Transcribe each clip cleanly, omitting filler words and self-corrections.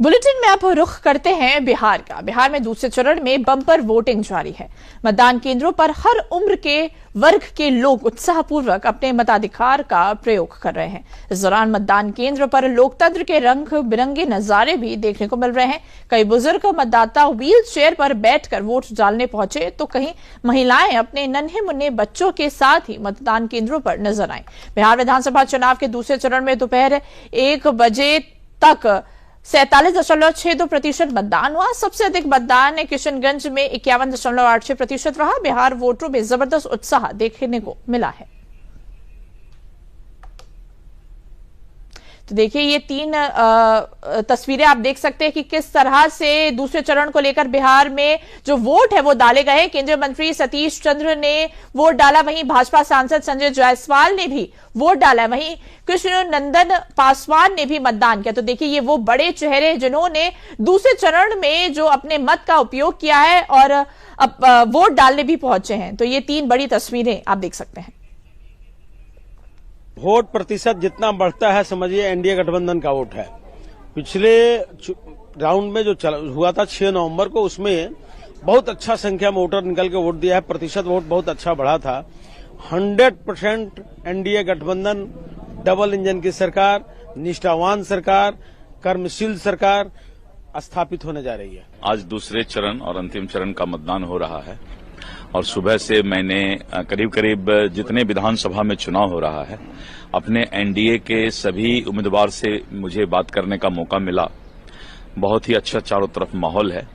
Bulletin में आप रुख करते हैं बिहार का। बिहार में दूसरे चरण में बम्पर वोटिंग जारी है। मतदान केंद्रों पर हर उम्र के वर्ग के लोग उत्साहपूर्वक अपने मताधिकार का प्रयोग कर रहे हैं। इस दौरान मतदान केंद्र पर लोकतंत्र के रंग बिरंगे नजारे भी देखने को मिल रहे हैं। कई बुजुर्ग मतदाता व्हील चेयर पर बैठकर वोट डालने पहुंचे तो कहीं महिलाएं अपने नन्हे मुन्ने बच्चों के साथ ही मतदान केंद्रों पर नजर आए। बिहार विधानसभा चुनाव के दूसरे चरण में दोपहर 1 बजे तक 47.62% मतदान हुआ। सबसे अधिक मतदान किशनगंज में 51.86% रहा। बिहार वोटरों में जबरदस्त उत्साह देखने को मिला है। तो देखिए ये 3 तस्वीरें आप देख सकते हैं कि किस तरह से दूसरे चरण को लेकर बिहार में जो वोट है वो डाले गए। केंद्रीय मंत्री सतीश चंद्र ने वोट डाला, वहीं भाजपा सांसद संजय जायसवाल ने भी वोट डाला, वहीं कृष्ण नंदन पासवान ने भी मतदान किया। तो देखिए ये वो बड़े चेहरे जिन्होंने दूसरे चरण में जो अपने मत का उपयोग किया है और अब वोट डालने भी पहुंचे हैं। तो ये 3 बड़ी तस्वीरें आप देख सकते हैं। वोट प्रतिशत जितना बढ़ता है समझिए एनडीए गठबंधन का वोट है। पिछले राउंड में जो हुआ था 6 नवंबर को, उसमें बहुत अच्छा संख्या में वोटर निकल के वोट दिया है। प्रतिशत वोट बहुत अच्छा बढ़ा था। 100% एनडीए गठबंधन, डबल इंजन की सरकार, निष्ठावान सरकार, कर्मशील सरकार स्थापित होने जा रही है। आज दूसरे चरण और अंतिम चरण का मतदान हो रहा है और सुबह से मैंने करीब करीब जितने विधानसभा में चुनाव हो रहा है अपने एनडीए के सभी उम्मीदवार से मुझे बात करने का मौका मिला। बहुत ही अच्छा चारों तरफ माहौल है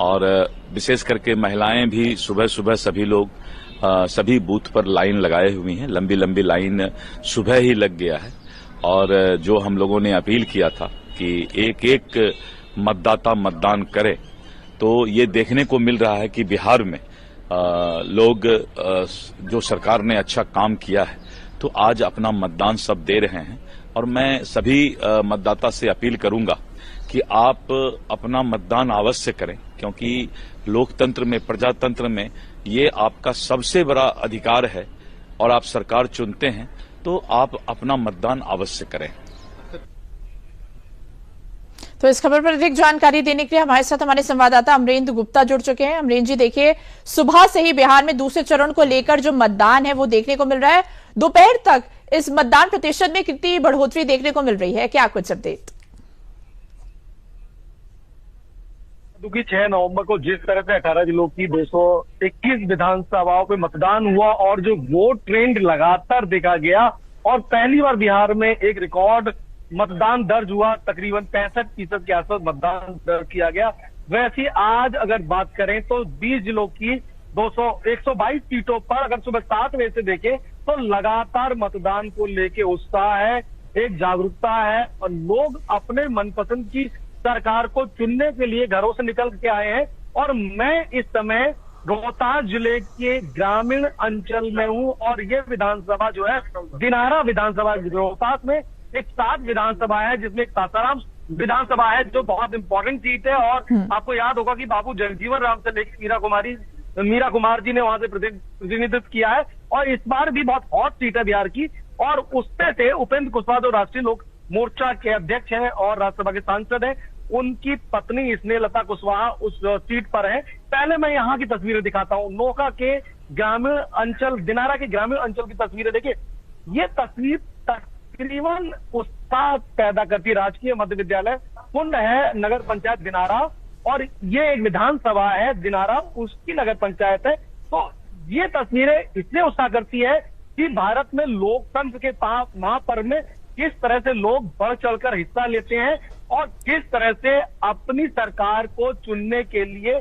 और विशेष करके महिलाएं भी सुबह सुबह सभी लोग सभी बूथ पर लाइन लगाए हुई हैं। लंबी लंबी लाइन सुबह ही लग गया है और जो हम लोगों ने अपील किया था कि एक एक मतदाता मतदान करे, तो ये देखने को मिल रहा है कि बिहार में लोग जो सरकार ने अच्छा काम किया है तो आज अपना मतदान सब दे रहे हैं। और मैं सभी मतदाता से अपील करूंगा कि आप अपना मतदान अवश्य करें, क्योंकि लोकतंत्र में, प्रजातंत्र में ये आपका सबसे बड़ा अधिकार है और आप सरकार चुनते हैं तो आप अपना मतदान अवश्य करें। तो इस खबर पर अधिक जानकारी देने के लिए हमारे साथ हमारे संवाददाता अमरेंद्र गुप्ता जुड़ चुके हैं। अमरेंद्र जी, देखिए सुबह से ही बिहार में दूसरे चरण को लेकर जो मतदान है वो देखने को मिल रहा है। दोपहर तक इस मतदान प्रतिशत में कितनी बढ़ोतरी देखने को मिल रही है, क्या कुछ अपडेट? क्योंकि 6 नवंबर को जिस तरह से 18 जिलों की 221 विधानसभाओं पे मतदान हुआ और जो वोट ट्रेंड लगातार देखा गया और पहली बार बिहार में एक रिकॉर्ड मतदान दर्ज हुआ, तकरीबन 65% के आसपास मतदान दर्ज किया गया। वैसे आज अगर बात करें तो 20 जिलों की 122 सीटों पर अगर सुबह 7 बजे से देखें तो लगातार मतदान को लेके उत्साह है, एक जागरूकता है और लोग अपने मनपसंद की सरकार को चुनने के लिए घरों से निकल के आए हैं। और मैं इस समय रोहतास जिले के ग्रामीण अंचल में हूं और ये विधानसभा जो है दिनारा विधानसभा, रोहतास में एक 7 विधानसभा है जिसमें एक सासाराम विधानसभा है जो बहुत इंपॉर्टेंट सीट है। और आपको याद होगा कि बाबू जगजीवन राम से लेकर मीरा कुमार जी ने वहां से प्रतिनिधित्व किया है और इस बार भी बहुत हॉट सीट है बिहार की। और उसमें से उपेंद्र कुशवाहा जो राष्ट्रीय लोक मोर्चा के अध्यक्ष हैं और राज्यसभा के सांसद हैं, उनकी पत्नी स्नेहलता कुशवाहा उस सीट पर है। पहले मैं यहाँ की तस्वीरें दिखाता हूँ। नोखा के ग्रामीण अंचल, दिनारा के ग्रामीण अंचल की तस्वीरें देखिए। ये तस्वीर तकरीबन उत्साह पैदा करती है। राजकीय मध्य विद्यालय कुंड है नगर पंचायत दिनारा और ये एक विधानसभा है दिनारा, उसकी नगर पंचायत है। तो ये तस्वीरें इसलिए उत्साह करती है कि भारत में लोकतंत्र के महापर्व में किस तरह से लोग बढ़ चढ़कर हिस्सा लेते हैं और किस तरह से अपनी सरकार को चुनने के लिए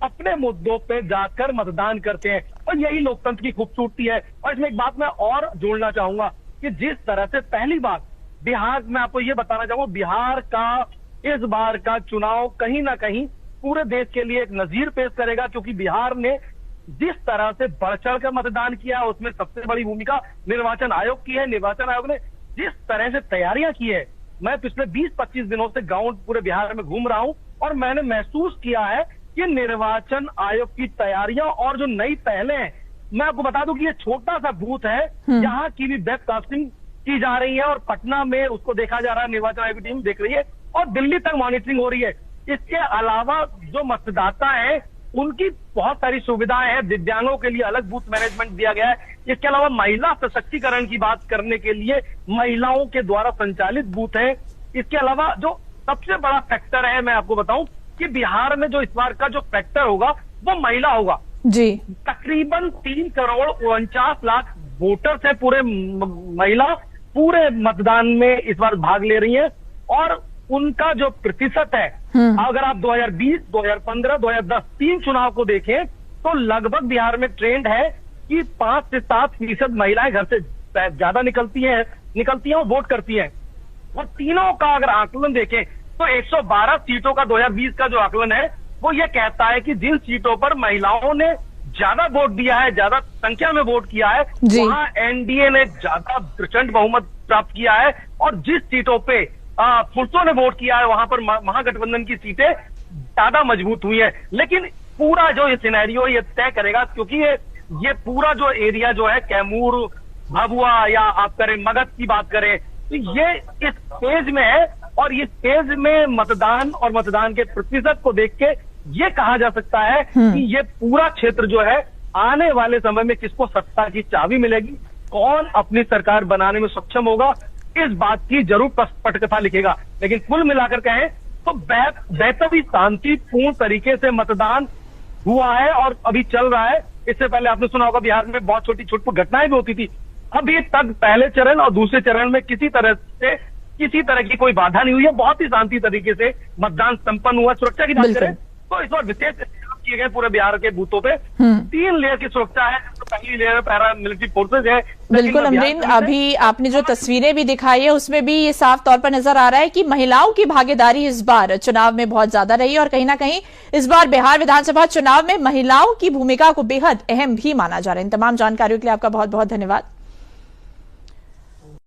अपने मुद्दों पे जाकर मतदान करते हैं। और यही लोकतंत्र की खूबसूरती है। और इसमें एक बात मैं और जोड़ना चाहूंगा कि जिस तरह से पहली बार बिहार में, आपको ये बताना चाहूंगा, बिहार का इस बार का चुनाव कहीं ना कहीं पूरे देश के लिए एक नजीर पेश करेगा, क्योंकि बिहार ने जिस तरह से बढ़ चढ़कर मतदान किया उसमें सबसे बड़ी भूमिका निर्वाचन आयोग की है। निर्वाचन आयोग ने जिस तरह से तैयारियां की है, मैं पिछले 20-25 दिनों से गांव पूरे बिहार में घूम रहा हूं और मैंने महसूस किया है कि निर्वाचन आयोग की तैयारियां और जो नई पहलें हैं। मैं आपको बता दूं कि ये छोटा सा बूथ है, यहाँ की भी वेबकास्टिंग की जा रही है और पटना में उसको देखा जा रहा है, निर्वाचन आयोग की टीम देख रही है। और दिल्ली तक मॉनिटरिंग हो रही है। इसके अलावा जो मतदाता है उनकी बहुत सारी सुविधाएं हैं, दिव्यांगों के लिए अलग बूथ मैनेजमेंट दिया गया है। इसके अलावा महिला सशक्तिकरण की बात करने के लिए महिलाओं के द्वारा संचालित बूथ है। इसके अलावा जो सबसे बड़ा फैक्टर है, मैं आपको बताऊं कि बिहार में जो इस बार का जो फैक्टर होगा वो महिला होगा जी। तकरीबन 3,49,00,000 वोटर्स है, पूरे महिला पूरे मतदान में इस बार भाग ले रही है। और उनका जो प्रतिशत है, अगर आप 2020, 2015, 2010 तीन चुनाव को देखें तो लगभग बिहार में ट्रेंड है कि 5 से 7% महिलाएं घर से ज्यादा निकलती हैं और वोट करती हैं। और तीनों का अगर आकलन देखें तो 112 सीटों का 2020 का जो आकलन है वो ये कहता है कि जिन सीटों पर महिलाओं ने ज्यादा वोट दिया है, ज्यादा संख्या में वोट किया है, वहां एनडीए ने ज्यादा प्रचंड बहुमत प्राप्त किया है। और जिस सीटों पे पुरुषों ने वोट किया है वहां पर महागठबंधन की सीटें ज्यादा मजबूत हुई है। लेकिन पूरा जो ये सिनेरियो ये तय करेगा, क्योंकि ये पूरा जो एरिया जो है कैमूर, भभुआ या आप करें मगध की बात करें तो ये इस फेज में है। और इस फेज में मतदान और मतदान के प्रतिशत को देख के ये कहा जा सकता है कि ये पूरा क्षेत्र जो है आने वाले समय में किसको सत्ता की चाबी मिलेगी, कौन अपनी सरकार बनाने में सक्षम होगा, इस बात की जरूर पटकथा लिखेगा। लेकिन कुल मिलाकर कहें तो बेहतरी शांतिपूर्ण तरीके से मतदान हुआ है और अभी चल रहा है। इससे पहले आपने सुना होगा बिहार में बहुत छोटी छोटी घटनाएं भी होती थी। अभी तक पहले चरण और दूसरे चरण में किसी तरह की कोई बाधा नहीं हुई है, बहुत ही शांति तरीके से मतदान संपन्न हुआ। सुरक्षा की बात करें तो इस बार विशेष किए गए पूरे बिहार के बूथों पे 3 लेयर की सुरक्षा है। तो पहली लेयर पैरा मिलिट्री फोर्सेज है। बिल्कुल अमरीन, अभी आपने जो तस्वीरें भी दिखाई है उसमें भी ये साफ तौर पर नजर आ रहा है कि महिलाओं की भागीदारी इस बार चुनाव में बहुत ज्यादा रही और कहीं ना कहीं इस बार बिहार विधानसभा चुनाव में महिलाओं की भूमिका को बेहद अहम भी माना जा रहा है। इन तमाम जानकारियों के लिए आपका बहुत बहुत धन्यवाद।